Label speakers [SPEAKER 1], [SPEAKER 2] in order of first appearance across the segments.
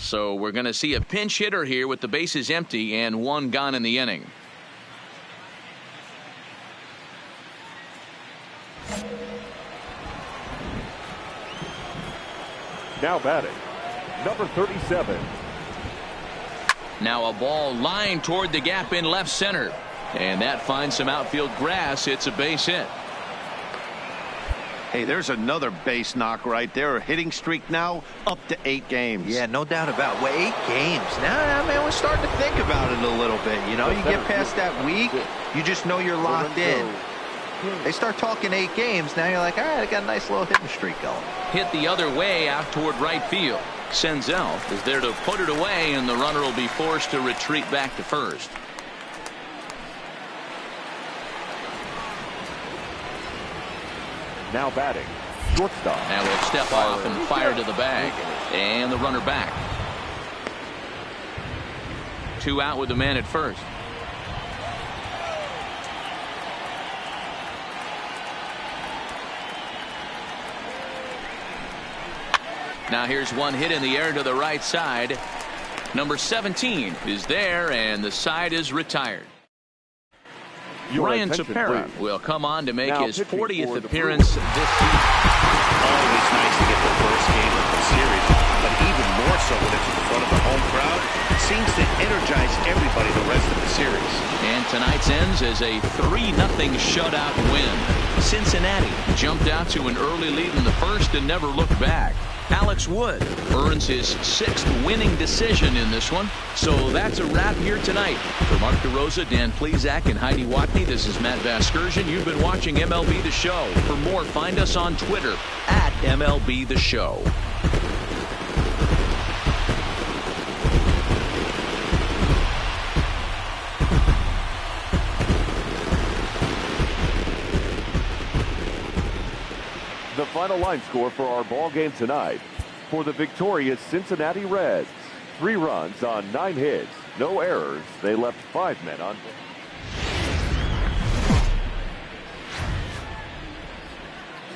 [SPEAKER 1] So we're going to see a pinch hitter here with the bases empty and one gone in the inning.
[SPEAKER 2] Now batting, number 37.
[SPEAKER 1] Now a ball lined toward the gap in left center. And that finds some outfield grass. It's a base hit.
[SPEAKER 3] Hey, there's another base knock right there. A hitting streak now up to 8 games.
[SPEAKER 4] Yeah, no doubt about it. Well, 8 games. Now, man, we're starting to think about it a little bit. You know, you get past that week, you just know you're locked in. They start talking 8 games. Now you're like, all right, I got a nice little hitting streak going.
[SPEAKER 1] Hit the other way out toward right field. Senzel is there to put it away, and the runner will be forced to retreat back to first.
[SPEAKER 2] Now batting, shortstop.
[SPEAKER 1] Now we'll step off and fire to the bag. And the runner back. 2 out with the man at first. Now here's one hit in the air to the right side. Number 17 is there, and the side is retired. Ryan Tepera will come on to make his 40th appearance this season.
[SPEAKER 3] Always nice to get the first game of the series, but even more so when it's in front of a home crowd. It seems to energize everybody the rest of the series.
[SPEAKER 1] And tonight's ends as a 3-0 shutout win. Cincinnati jumped out to an early lead in the first and never looked back. Alex Wood earns his 6th winning decision in this one. So that's a wrap here tonight. For Mark DeRosa, Dan Plesac, and Heidi Watney, this is Matt Vasgersian. You've been watching MLB The Show. For more, find us on Twitter at MLB The Show.
[SPEAKER 2] The final line score for our ball game tonight. For the victorious Cincinnati Reds, 3 runs on 9 hits, no errors. They left 5 men on base.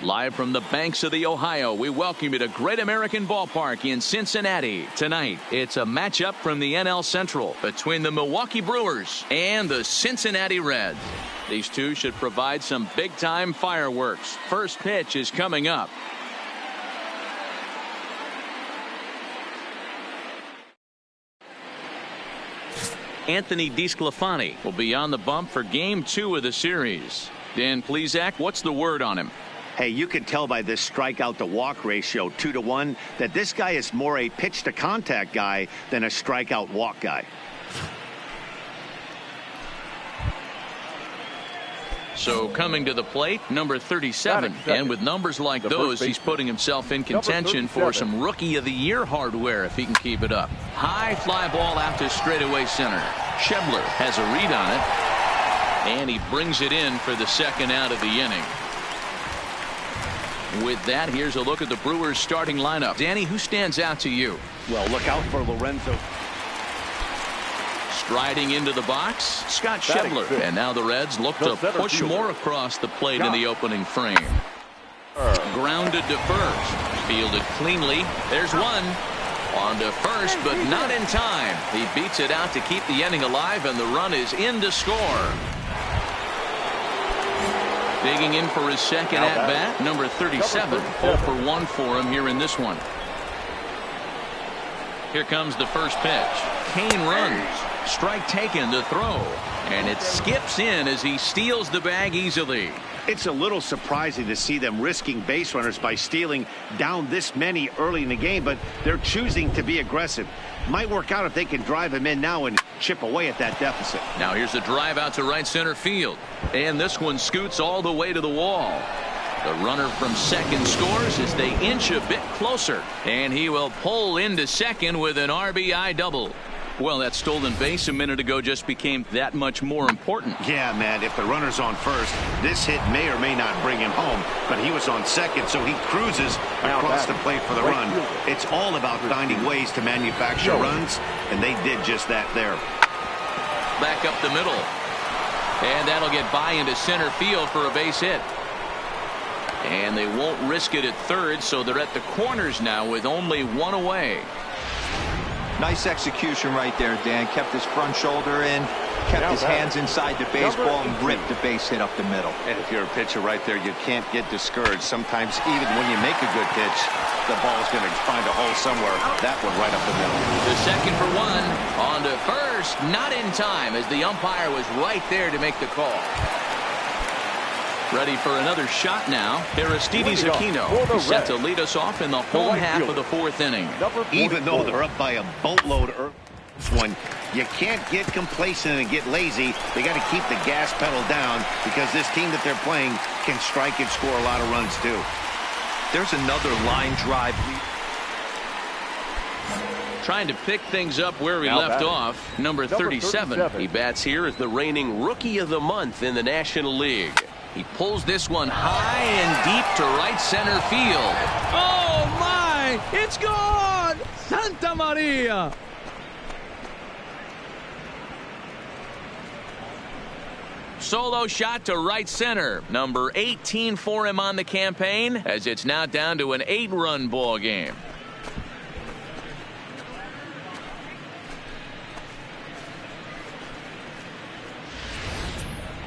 [SPEAKER 1] Live from the banks of the Ohio, we welcome you to Great American Ballpark in Cincinnati. Tonight, it's a matchup from the NL Central between the Milwaukee Brewers and the Cincinnati Reds. These two should provide some big-time fireworks. First pitch is coming up. Anthony DeSclafani will be on the bump for Game 2 of the series. Dan Plesac, what's the word on him?
[SPEAKER 3] Hey, you can tell by this strikeout to walk ratio 2-to-1 that this guy is more a pitch to contact guy than a strikeout walk guy.
[SPEAKER 1] So coming to the plate, number 37. And with numbers like those, he's putting himself in contention for some Rookie of the Year hardware if he can keep it up. High fly ball out to straightaway center. Schebler has a read on it, and he brings it in for the 2nd out of the inning. With that, here's a look at the Brewers' starting lineup. Danny, who stands out to you?
[SPEAKER 3] Well, look out for Lorenzo.
[SPEAKER 1] Striding into the box, Scott Schebler. And now the Reds look to push more across the plate in the opening frame. Grounded to first. Fielded cleanly. There's one. On to first, but not in time. He beats it out to keep the inning alive, and the run is in to score. Digging in for his 2nd at-bat, number 37. 0 for 1 for him here in this one. Here comes the first pitch. Kane runs. Strike taken to throw. And it skips in as he steals the bag easily.
[SPEAKER 3] It's a little surprising to see them risking base runners by stealing down this many early in the game, but they're choosing to be aggressive. Might work out if they can drive him in now and chip away at that deficit.
[SPEAKER 1] Now here's a drive out to right center field. And this one scoots all the way to the wall. The runner from second scores as they inch a bit closer. And he will pull into second with an RBI double. Well, that stolen base a minute ago just became that much more important.
[SPEAKER 3] Yeah, man, if the runner's on first, this hit may or may not bring him home, but he was on second, so he cruises across the plate for the run. It's all about finding ways to manufacture runs, and they did just that there.
[SPEAKER 1] Back up the middle. And that'll get by into center field for a base hit. And they won't risk it at third, so they're at the corners now with only 1 away.
[SPEAKER 4] Nice execution right there, Dan. Kept his front shoulder in, kept his hands inside the baseball, and ripped the base hit up the middle.
[SPEAKER 3] And if you're a pitcher right there, you can't get discouraged. Sometimes even when you make a good pitch, the ball's going to find a hole somewhere. That one right up the middle.
[SPEAKER 1] The second for one. On to first. Not in time as the umpire was right there to make the call. Ready for another shot now. Aristides Aquino set to lead us off in the home half of the fourth inning.
[SPEAKER 3] Even though they're up by a boatload early, one, you can't get complacent and get lazy. They got to keep the gas pedal down because this team that they're playing can strike and score a lot of runs too.
[SPEAKER 4] There's another line drive.
[SPEAKER 1] Trying to pick things up where we left off. Number 37.
[SPEAKER 5] He bats here as the reigning Rookie of the Month in the National League.
[SPEAKER 1] He pulls this one high and deep to right center field. Oh my! It's gone! Santa Maria! Solo shot to right center. Number 18 for him on the campaign, as it's now down to an 8-run ball game.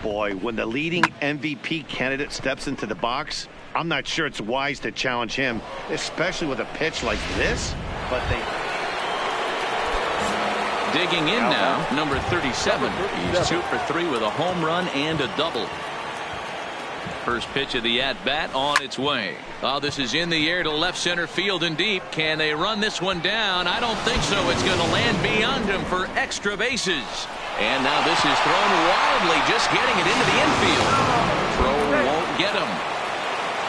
[SPEAKER 3] Boy, when the leading MVP candidate steps into the box, I'm not sure it's wise to challenge him, especially with a pitch like this. But they...
[SPEAKER 1] Digging in now, number 37. He's 2 for 3 with a home run and a double. First pitch of the at-bat on its way. Oh, this is in the air to left center field and deep. Can they run this one down? I don't think so. It's going to land beyond him for extra bases. And now this is thrown wildly, just getting it into the infield. Throw won't get him.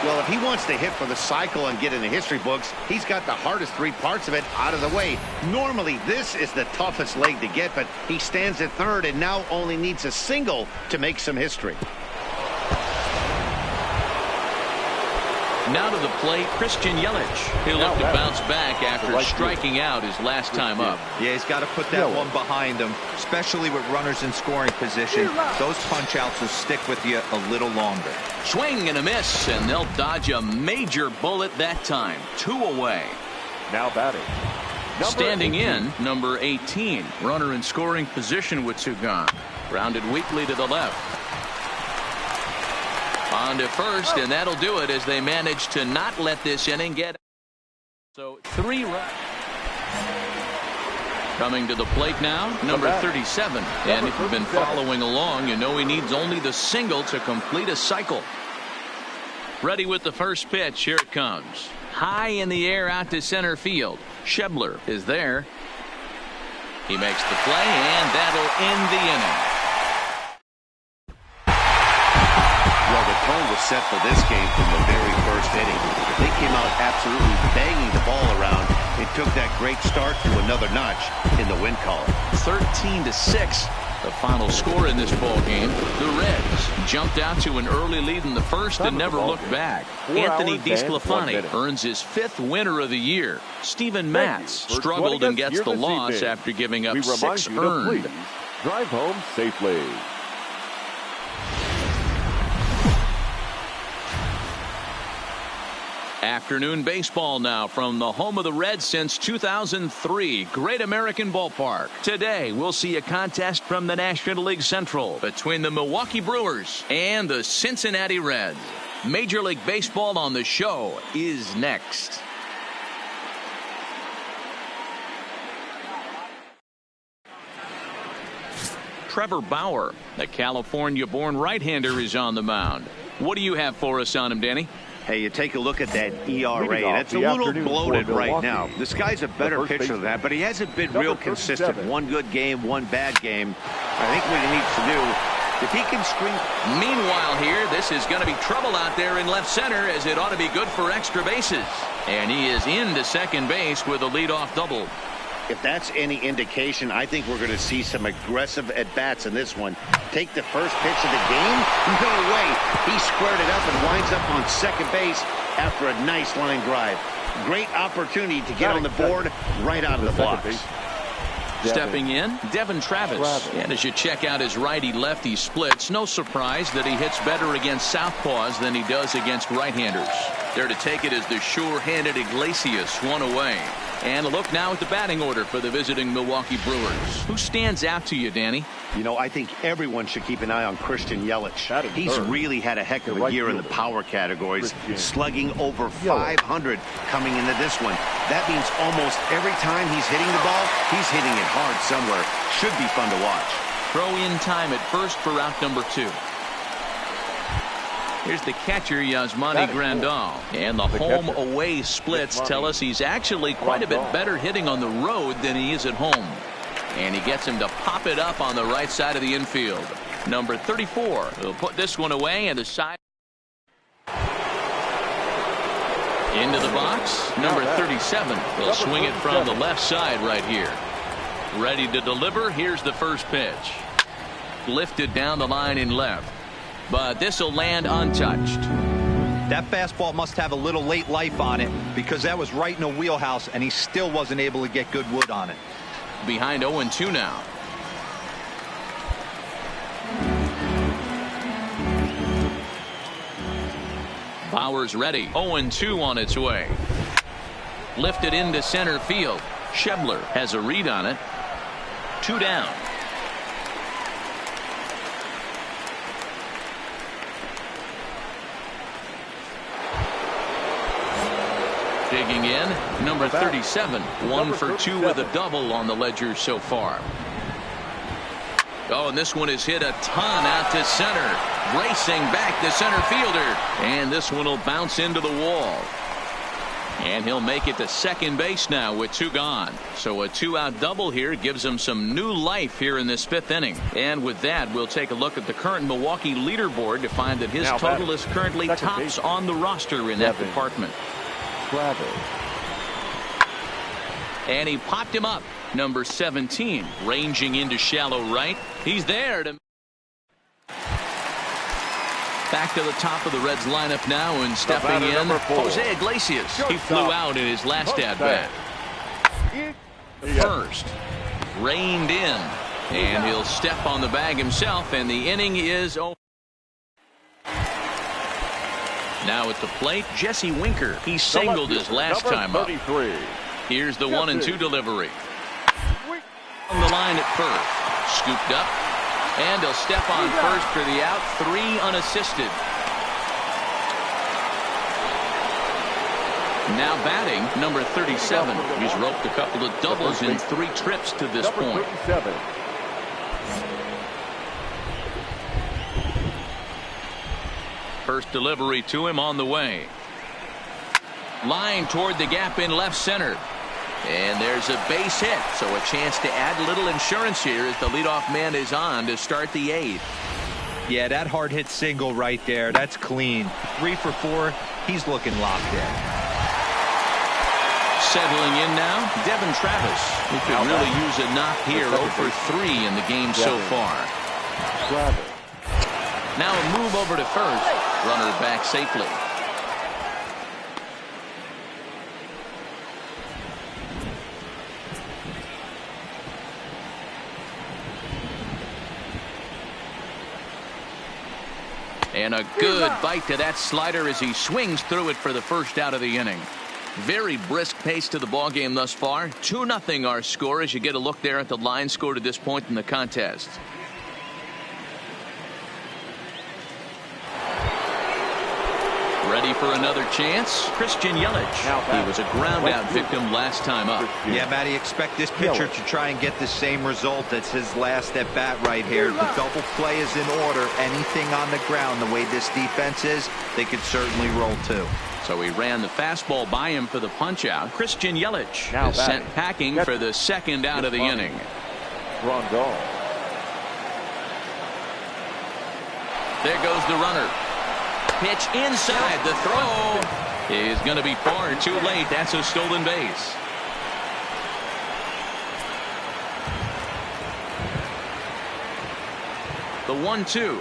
[SPEAKER 3] Well, if he wants to hit for the cycle and get in the history books, he's got the hardest 3 parts of it out of the way. Normally, this is the toughest leg to get, but he stands at third and now only needs a single to make some history.
[SPEAKER 1] Now to the plate, Christian Yelich. He'll look to bounce back after striking out his last time up.
[SPEAKER 4] Yeah, he's got to put that one behind him, especially with runners in scoring position. Those punch-outs will stick with you a little longer.
[SPEAKER 1] Swing and a miss, and they'll dodge a major bullet that time. 2 away.
[SPEAKER 2] Now batting.
[SPEAKER 1] Standing in, number 18. Runner in scoring position with 2 gone. Grounded weakly to the left. On to first, and that'll do it as they manage to not let this inning get. So 3 runs. Coming to the plate now, number 37. And if you've been following along, you know he needs only the single to complete a cycle. Ready with the first pitch. Here it comes. High in the air out to center field. Schebler is there. He makes the play, and that'll end the inning.
[SPEAKER 3] Well, the tone was set for this game from the very first inning. They came out absolutely banging the ball around. It took that great start to another notch in the win column.
[SPEAKER 1] 13-6, the final score in this ball game. The Reds jumped out to an early lead in the first and never looked back. Anthony DeSclafani earns his 5th winner of the year. Steven Matz struggled and gets the loss after giving up 6 earned.
[SPEAKER 2] Drive home safely.
[SPEAKER 1] Afternoon baseball now from the home of the Reds since 2003, Great American Ballpark. Today we'll see a contest from the National League Central between the Milwaukee Brewers and the Cincinnati Reds. Major League Baseball on the show is next. Trevor Bauer, the California-born right-hander, is on the mound. What do you have for us on him, Danny?
[SPEAKER 3] Hey, you take a look at that ERA, and it's a little bloated right now. This guy's a better pitcher than that, but he hasn't been real consistent. 1 good game, 1 bad game. I think what he needs to do, if he can string...
[SPEAKER 1] Meanwhile here, this is going to be trouble out there in left center, as it ought to be good for extra bases. And he is into second base with a leadoff double.
[SPEAKER 3] If that's any indication, I think we're going to see some aggressive at-bats in this one. Take the first pitch of the game? No way. He squared it up and winds up on second base after a nice line drive. Great opportunity to get on the board right out of the blocks.
[SPEAKER 1] Stepping in, Devin Travis. And as you check out his righty-lefty splits, no surprise that he hits better against southpaws than he does against right-handers. There to take it is the sure-handed Iglesias, 1 away. And a look now at the batting order for the visiting Milwaukee Brewers. Who stands out to you, Danny?
[SPEAKER 3] You know, I think everyone should keep an eye on Christian Yelich. He's really had a heck of a year in the power categories, slugging over 500 coming into this one. That means almost every time he's hitting the ball, he's hitting it hard somewhere. Should be fun to watch.
[SPEAKER 1] Throw in time at first for out number 2. Here's the catcher, Yasmani Grandal. And the home-away splits tell us he's actually quite a bit better hitting on the road than he is at home. And he gets him to pop it up on the right side of the infield. Number 34 will put this one away, and the side into the box. Number 37 will swing it from the left side right here. Ready to deliver. Here's the first pitch. Lifted down the line in left. But this will land untouched.
[SPEAKER 4] That fastball must have a little late life on it because that was right in a wheelhouse and he still wasn't able to get good wood on it.
[SPEAKER 1] Behind 0-2 now. Bauer's ready. 0-2 on its way. Lifted into center field. Schebler has a read on it. 2 down. Digging in, number 37, 1 for 2 with a double on the ledger so far. Oh, and this one is hit a ton out to center. Racing back the center fielder. And this one will bounce into the wall. And he'll make it to second base now with 2 gone. So a 2-out double here gives him some new life here in this 5th inning. And with that, we'll take a look at the current Milwaukee leaderboard to find that his total is currently tops on the roster in that department. And he popped him up. Number 17 ranging into shallow right. He's there to back to the top of the Reds lineup now, and stepping in Jose Iglesias. He flew out in his last at bat. First reined in, and he'll step on the bag himself, and the inning is over. Now at the plate, Jesse Winker. He singled his last time up. Here's the 1-2 delivery. On the line at first. Scooped up. And he'll step on first for the out. 3 unassisted. Now batting, number 37. He's roped a couple of doubles in 3 trips to this point. First delivery to him on the way. Line toward the gap in left center. And there's a base hit, so a chance to add a little insurance here as the leadoff man is on to start the 8th.
[SPEAKER 4] Yeah, that hard hit single right there, that's clean. 3 for 4, he's looking locked in.
[SPEAKER 1] Settling in now, Devin Travis, who could really use a knock here. 0 for 3 in the game so far. Now a move over to first. Runner back safely. And a good bite to that slider as he swings through it for the first out of the inning. Very brisk pace to the ball game thus far. 2-0 our score as you get a look there at the line score to this point in the contest. Ready for another chance. Christian Yelich. He was a ground out victim last time up.
[SPEAKER 4] Yeah, Matty, expect this pitcher to try and get the same result as his last at bat right here. The double play is in order. Anything on the ground, the way this defense is, they could certainly roll too.
[SPEAKER 1] So he ran the fastball by him for the punch out. Christian Yelich is sent packing for the second out of the inning. There goes the runner. Pitch inside. The throw is going to be far too late. That's a stolen base. The 1-2.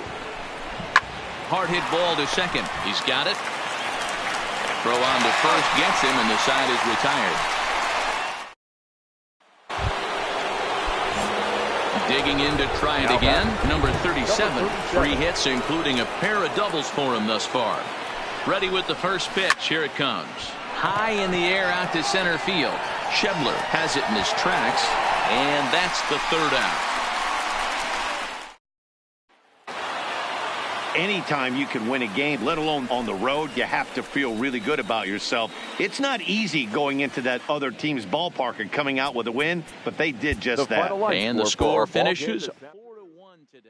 [SPEAKER 1] Hard hit ball to second. He's got it. Throw on to first gets him, and the side is retired. Digging in to try it again. Number 37. 3 hits, including a pair of doubles for him thus far. Ready with the first pitch. Here it comes. High in the air out to center field. Schebler has it in his tracks, and that's the third out.
[SPEAKER 3] Anytime you can win a game, let alone on the road, you have to feel really good about yourself. It's not easy going into that other team's ballpark and coming out with a win, but they did just that.
[SPEAKER 1] And the score finishes 4-1 today.